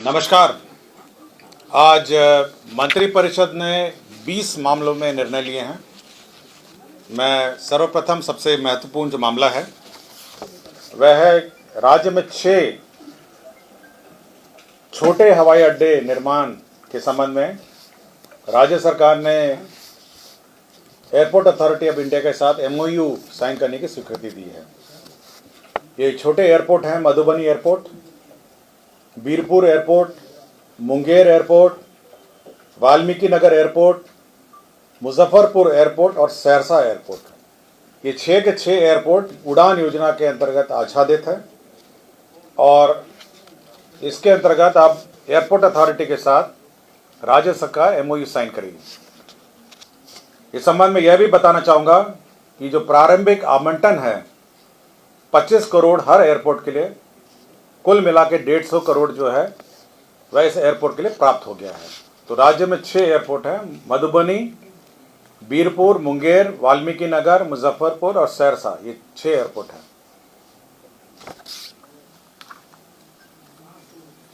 नमस्कार। आज मंत्रिपरिषद ने 20 मामलों में निर्णय लिए हैं। मैं सर्वप्रथम सबसे महत्वपूर्ण जो मामला है वह है राज्य में 6 छोटे हवाई अड्डे निर्माण के संबंध में राज्य सरकार ने एयरपोर्ट अथॉरिटी ऑफ इंडिया के साथ MOU साइन करने की स्वीकृति दी है। ये छोटे एयरपोर्ट हैं Madhubani airport, Birpur airport, Munger airport, Valmiki Nagar airport, Muzaffarpur airport और सहरसा एयरपोर्ट। ये 6 के 6 एयरपोर्ट उड़ान योजना के अंतर्गत आच्छादित है और इसके अंतर्गत अब एयरपोर्ट अथॉरिटी के साथ राज्य सरकार MOU साइन करेगी। इस संबंध में यह भी बताना चाहूँगा कि जो प्रारंभिक आवंटन है 25 करोड़ हर एयरपोर्ट के लिए, कुल मिला के 150 करोड़ जो है वह इस एयरपोर्ट के लिए प्राप्त हो गया है। तो राज्य में 6 एयरपोर्ट हैं, मधुबनी, बीरपुर, मुंगेर, वाल्मीकि नगर, मुजफ्फरपुर और सहरसा, ये 6 एयरपोर्ट हैं।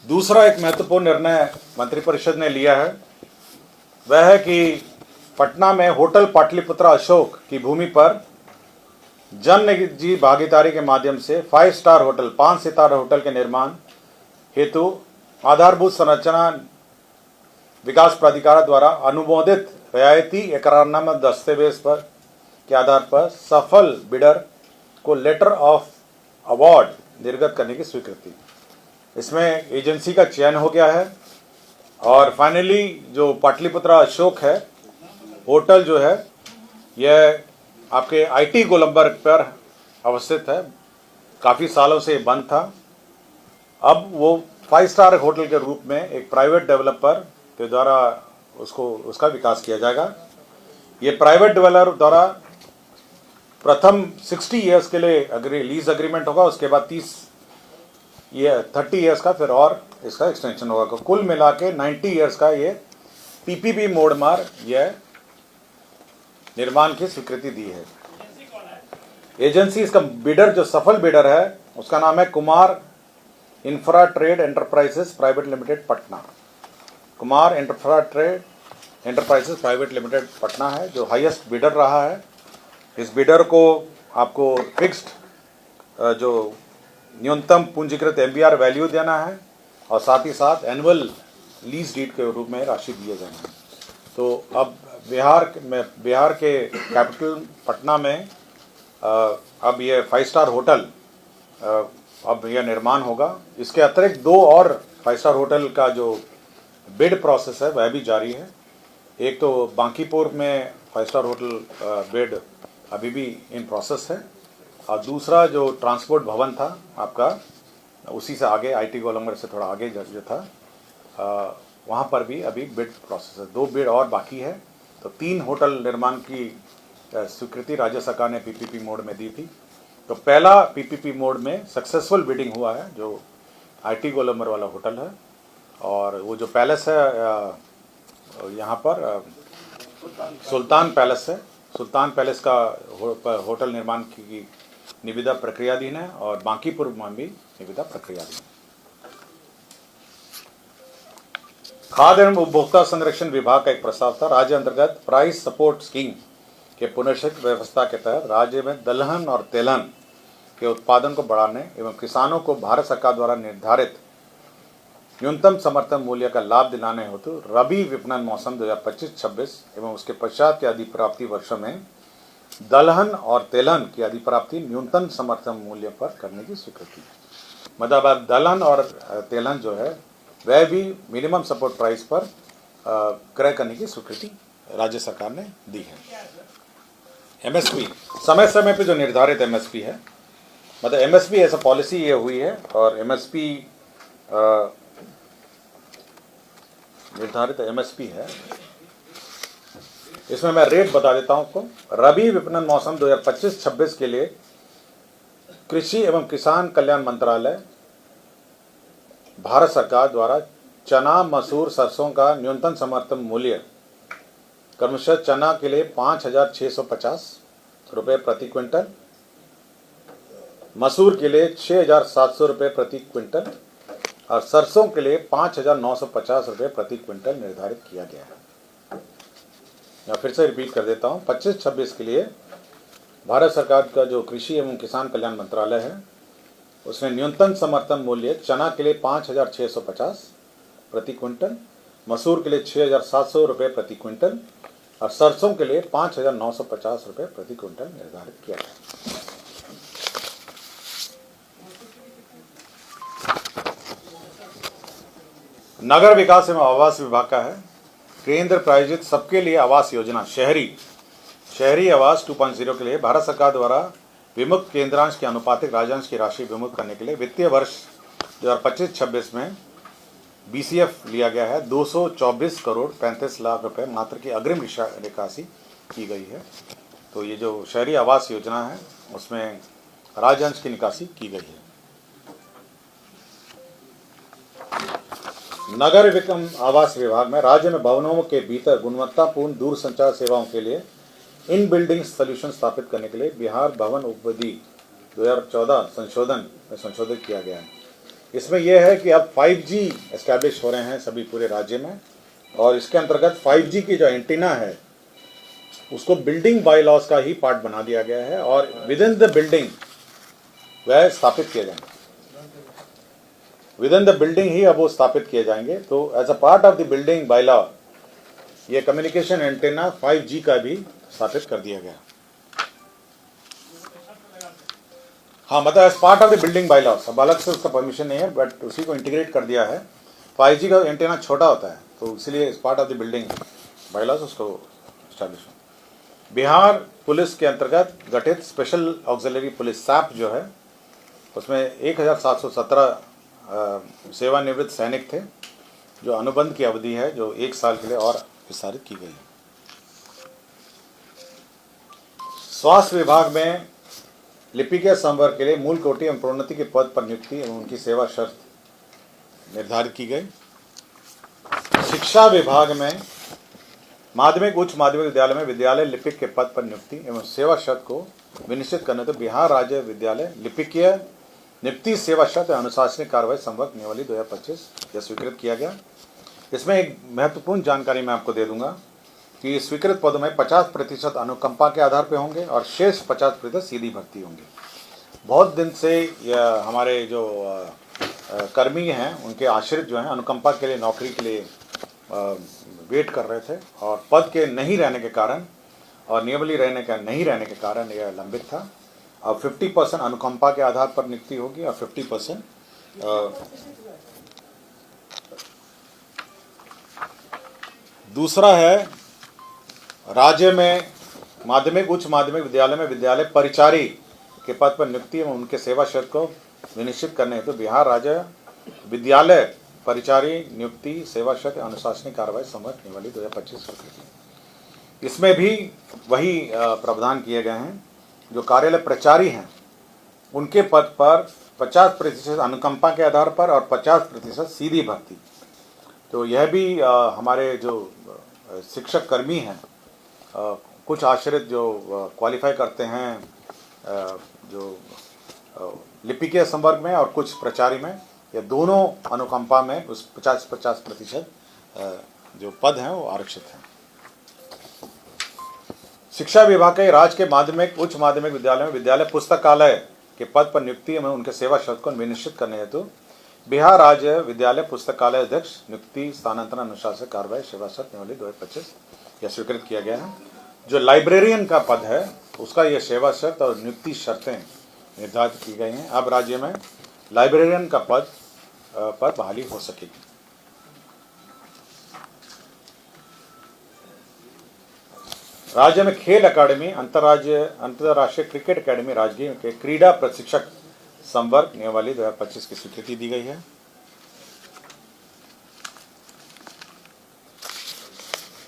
दूसरा एक महत्वपूर्ण निर्णय मंत्रिपरिषद ने लिया है वह है कि पटना में होटल पाटलिपुत्रा अशोक की भूमि पर जन निजी भागीदारी के माध्यम से 5 स्टार होटल, 5 सितारा होटल के निर्माण हेतु आधारभूत संरचना विकास प्राधिकार द्वारा अनुमोदित रियायती एकरारनामा दस्तावेज पर के आधार पर सफल बिडर को लेटर ऑफ अवार्ड निर्गत करने की स्वीकृति। इसमें एजेंसी का चयन हो गया है और फाइनली जो पाटलिपुत्रा अशोक है होटल जो है यह आपके IT गोलंबर पर अवस्थित है। काफ़ी सालों से बंद था। अब वो 5 स्टार होटल के रूप में एक प्राइवेट डेवलपर के द्वारा उसका विकास किया जाएगा। ये प्राइवेट डेवलपर द्वारा प्रथम 60 इयर्स के लिए लीज एग्रीमेंट होगा, उसके बाद 30 इयर्स का फिर और इसका एक्सटेंशन होगा। कुल मिला के 90 इयर्स का ये PPP मोड मार यह निर्माण की स्वीकृति दी है। एजेंसी, इसका बिडर जो सफल बिडर है उसका नाम है Kumar infra trade enterprises private limited Patna. Kumar infra trade enterprises private limited Patna है जो हाईएस्ट बिडर रहा है। इस बिडर को आपको फिक्स्ड जो न्यूनतम पूंजीकृत MBR वैल्यू देना है और साथ ही साथ एनुअल लीज डीड के रूप में राशि दिए जाएंगे। तो अब बिहार के कैपिटल पटना में अब ये 5 स्टार होटल अब यह निर्माण होगा। इसके अतिरिक्त 2 और 5 स्टार होटल का जो बिड प्रोसेस है वह भी जारी है। एक तो बांकीपुर में 5 स्टार होटल बिड अभी भी इन प्रोसेस है और दूसरा जो ट्रांसपोर्ट भवन था आपका उसी से आगे IT गोलंबर से थोड़ा आगे जो था वहाँ पर भी अभी बिड प्रोसेस है। 2 बिड और बाकी है। तो 3 होटल निर्माण की स्वीकृति राज्य सरकार ने PPP मोड में दी थी। तो पहला PPP मोड में सक्सेसफुल बिडिंग हुआ है जो IT गोलंबर वाला होटल है और वो जो पैलेस है यहाँ पर सुल्तान पैलेस है। सुल्तान पैलेस का होटल निर्माण की निविदा प्रक्रियाधीन है और बांकीपुर में भी निविदा प्रक्रियाधीन है। खाद्य एवं उपभोक्ता संरक्षण विभाग का एक प्रस्ताव था। राज्य अंतर्गत प्राइस सपोर्ट स्कीम के पुनर्गठित व्यवस्था के तहत राज्य में दलहन और तेलहन के उत्पादन को बढ़ाने एवं किसानों को भारत सरकार द्वारा निर्धारित न्यूनतम समर्थन मूल्य का लाभ दिलाने हेतु रबी विपणन मौसम 2025-26 एवं उसके पश्चात के अधिप्राप्ति वर्षों में दलहन और तेलहन की अधिप्राप्ति न्यूनतम समर्थन मूल्य पर करने की स्वीकृति है। मतलब अब दलहन और तेलहन जो है वह भी मिनिमम सपोर्ट प्राइस पर क्रय करने की स्वीकृति राज्य सरकार ने दी है। MSP समय समय पे जो निर्धारित MSP है, मतलब MSP ऐसा पॉलिसी ये हुई है और MSP निर्धारित MSP है। इसमें मैं रेट बता देता हूं आपको। रबी विपणन मौसम 2025-26 के लिए कृषि एवं किसान कल्याण मंत्रालय भारत सरकार द्वारा चना, मसूर, सरसों का न्यूनतम समर्थन मूल्य क्रमशः चना के लिए 5,650 रुपये प्रति क्विंटल, मसूर के लिए 6,700 रुपये प्रति क्विंटल और सरसों के लिए 5,950 रुपये प्रति क्विंटल निर्धारित किया गया है। या फिर से रिपीट कर देता हूँ, 25-26 के लिए भारत सरकार का जो कृषि एवं किसान कल्याण मंत्रालय है उसने न्यूनतम समर्थन मूल्य चना के लिए 5,650 प्रति क्विंटल, मसूर के लिए 6,700 रुपये प्रति क्विंटल और सरसों के लिए 5,950 रुपये प्रति क्विंटल निर्धारित किया गया। नगर विकास एवं आवास विभाग का है, केंद्र प्रायोजित सबके लिए आवास योजना शहरी आवास 2.0 के लिए भारत सरकार द्वारा विमुक्त केंद्रांश के अनुपातिक राज्यांश की राशि विमुक्त करने के लिए वित्तीय वर्ष 2025-26 में बीसीएफ लिया गया है। 224 करोड़ 35 लाख रुपए मात्र की अग्रिम निकासी की गई है। तो ये जो शहरी आवास योजना है उसमें राज्यांश की निकासी की गई है। नगर विक्रम आवास विभाग में राज्य में भवनों के भीतर गुणवत्तापूर्ण दूरसंचार सेवाओं के लिए इन बिल्डिंग सोल्यूशन स्थापित करने के लिए बिहार भवन उपविधि 2014 संशोधन में संशोधित किया गया है। इसमें यह है कि अब 5G एस्टैब्लिश हो रहे हैं सभी पूरे राज्य में और इसके अंतर्गत 5G की जो एंटीना है उसको बिल्डिंग बाय लॉज का ही पार्ट बना दिया गया है और विद इन द बिल्डिंग वह स्थापित किए जाएंगे। विद इन द बिल्डिंग ही अब वो स्थापित किए जाएंगे। तो as a part of the building bylaw ये कम्युनिकेशन एंटीना 5G का भी स्थापित कर दिया गया। हाँ, मतलब as part of the building bylaw, सब अलग से उसका परमिशन नहीं है बट उसी को इंटीग्रेट कर दिया है। 5G का एंटीना छोटा होता है तो इसलिए इस part of the building by law उसको स्टैब्लिश। बिहार पुलिस के अंतर्गत गठित स्पेशल ऑक्सिलरी पुलिस सैप जो है उसमें 1,717 सेवानिवृत्त सैनिक थे जो अनुबंध की अवधि है जो 1 साल के लिए और विस्तारित की गई है। स्वास्थ्य विभाग में लिपिकीय संवर्ग के लिए मूल कोटि एवं प्रोन्नति के पद पर नियुक्ति एवं उनकी सेवा शर्त निर्धारित की गई। शिक्षा विभाग में माध्यमिक उच्च माध्यमिक विद्यालय में विद्यालय लिपिक के पद पर नियुक्ति एवं सेवा शर्त को विनिश्चित करने तो बिहार राज्य विद्यालय लिपिकीय नियुक्ति सेवा शर्त अनुशासनिक कार्रवाई संवर्ग नियमावली 2025 यह स्वीकृत किया गया। इसमें एक महत्वपूर्ण जानकारी मैं आपको दे दूंगा कि स्वीकृत पदों में 50% अनुकंपा के आधार पर होंगे और शेष 50% सीधी भर्ती होंगी। बहुत दिन से हमारे जो कर्मी हैं उनके आश्रित जो हैं अनुकंपा के लिए नौकरी के लिए वेट कर रहे थे और पद के नहीं रहने के कारण और नियमावली नहीं रहने के कारण यह लंबित था। अब 50% अनुकंपा के आधार पर नियुक्ति होगी और 50% दूसरा है राज्य में माध्यमिक उच्च माध्यमिक विद्यालय में विद्यालय परिचारी के पद पर नियुक्ति एवं उनके सेवा शर्त को विनिश्चित करने हेतु बिहार राज्य विद्यालय परिचारी नियुक्ति सेवा शर्त अनुशासनिक कार्रवाई संवर्ग नियमावली 2025। इसमें भी वही प्रावधान किए गए हैं। जो कार्यालय प्रचारी हैं उनके पद पर 50% अनुकंपा के आधार पर और 50% सीधी भर्ती। तो यह भी हमारे जो शिक्षक कर्मी हैं कुछ आश्रित जो क्वालिफाई करते हैं जो लिपिकीय संवर्ग में और कुछ प्रचारी में, ये दोनों अनुकंपा में उस 50% जो पद हैं वो आरक्षित हैं। शिक्षा विभाग के राज्य के माध्यमिक उच्च माध्यमिक विद्यालय में विद्यालय पुस्तकालय के पद पर नियुक्ति एवं उनके सेवा शर्त को विनिश्चित करने हेतु बिहार राज्य विद्यालय पुस्तकालय अध्यक्ष नियुक्ति स्थानांतरण अनुशासन कार्रवाई सेवा शर्त नियमावली 2025 यह स्वीकृत किया गया है। जो लाइब्रेरियन का पद है उसका यह सेवा शर्त और नियुक्ति शर्तें निर्धारित की गई हैं। अब राज्य में लाइब्रेरियन का पद पर बहाली हो सकेगी। राज्य में खेल अकादमी अंतर्राष्ट्रीय क्रिकेट अकादमी राजगीर के क्रीड़ा प्रशिक्षक संवर्ग नियमावली 2025 की स्वीकृति दी गई है।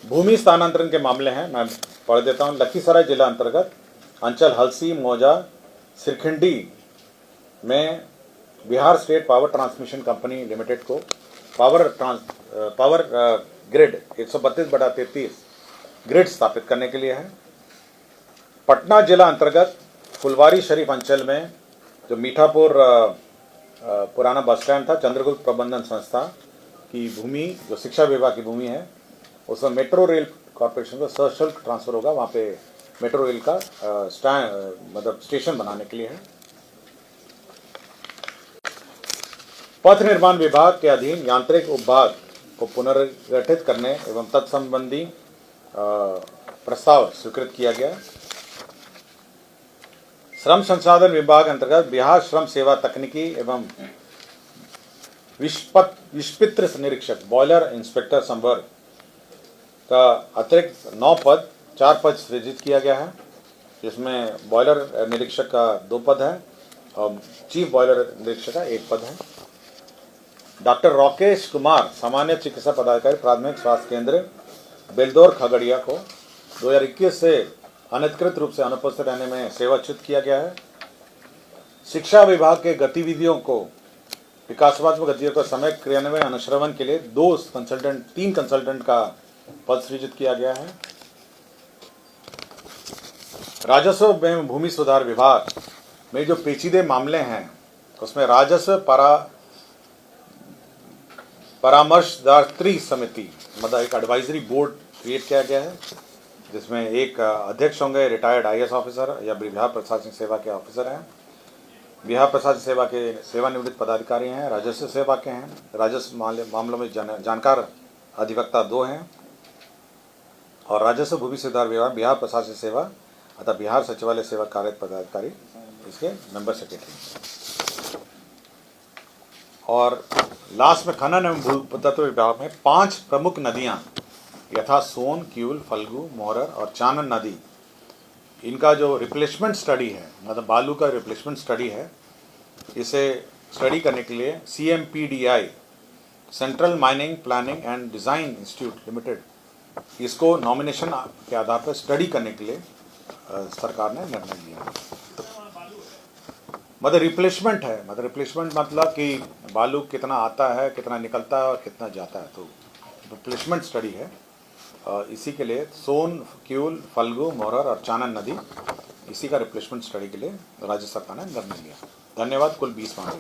भूमि स्थानांतरण के मामले हैं, मैं पढ़ देता हूं। लखीसराय जिला अंतर्गत अंचल हलसी मौजा सिरखिंडी में Bihar state power transmission company limited को पावर ग्रिड 132/33 ग्रिड स्थापित करने के लिए है। पटना जिला अंतर्गत फुलवारी शरीफ अंचल में जो मीठापुर पुराना बस स्टैंड था, चंद्रगुप्त प्रबंधन संस्था की भूमि जो शिक्षा विभाग की भूमि है, उसमें मेट्रो रेल कॉरपोरेशन को सशुल्क ट्रांसफर होगा। वहाँ पे मेट्रो रेल का मतलब स्टेशन बनाने के लिए है। पथ निर्माण विभाग के अधीन यांत्रिक उपभाग को पुनर्गठित करने एवं तत्संबंधी प्रस्ताव स्वीकृत किया गया। श्रम संसाधन विभाग अंतर्गत बिहार श्रम सेवा तकनीकी एवं विस्पित्र निरीक्षक बॉयलर इंस्पेक्टर संवर्ग का अतिरिक्त 9 पद 4 पद सृजित किया गया है, जिसमें बॉयलर निरीक्षक का 2 पद है और चीफ बॉयलर निरीक्षक का 1 पद है। डॉक्टर राकेश कुमार सामान्य चिकित्सा पदाधिकारी प्राथमिक स्वास्थ्य केंद्र बेलदौर खगड़िया को 2021 से अनधिकृत रूप से अनुपस्थित रहने में सेवाच्युत किया गया है। शिक्षा विभाग के गतिविधियों को विकासात्मक गतिविधियों का समय क्रियान्वयन अनुश्रवण के लिए 3 कंसल्टेंट का पद सृजित किया गया है। राजस्व एवं भूमि सुधार विभाग में जो पेचीदे मामले हैं उसमें राजस्व परामर्शदात्री समिति मतलब एक एडवाइजरी बोर्ड क्रिएट किया गया है, जिसमें एक अध्यक्ष होंगे रिटायर्ड IAS ऑफिसर या बिहार प्रशासनिक सेवा के ऑफिसर हैं। बिहार प्रशासनिक सेवा के सेवानिवृत्त पदाधिकारी हैं, राजस्व सेवा के हैं, राजस्व मामलों में जानकार अधिवक्ता 2 हैं और राजस्व भूमि सुधार विभाग बिहार प्रशासनिक सेवा अतः बिहार सचिवालय सेवा कार्य पदाधिकारी इसके मेंबर सेक्रेटरी। और लास्ट में खनन एवं भूतत्व विभाग में 5 प्रमुख नदियां यथा सोन, क्यूल, फल्गु, मोहरर और चानन नदी, इनका जो रिप्लेसमेंट स्टडी है मतलब बालू का रिप्लेसमेंट स्टडी है, इसे स्टडी करने के लिए CMPDI central mining planning and design institute limited इसको नॉमिनेशन के आधार पर स्टडी करने के लिए सरकार ने निर्णय लिया। मतलब रिप्लेसमेंट है, मतलब रिप्लेसमेंट मतलब कि बालू कितना आता है, कितना निकलता है और कितना जाता है, तो रिप्लेसमेंट स्टडी है। इसी के लिए सोन, क्यूल, फल्गु, मोहरर और चानन नदी इसी का रिप्लेसमेंट स्टडी के लिए राज्य सरकार ने निर्णय लिया। धन्यवाद। कुल 20 मामले।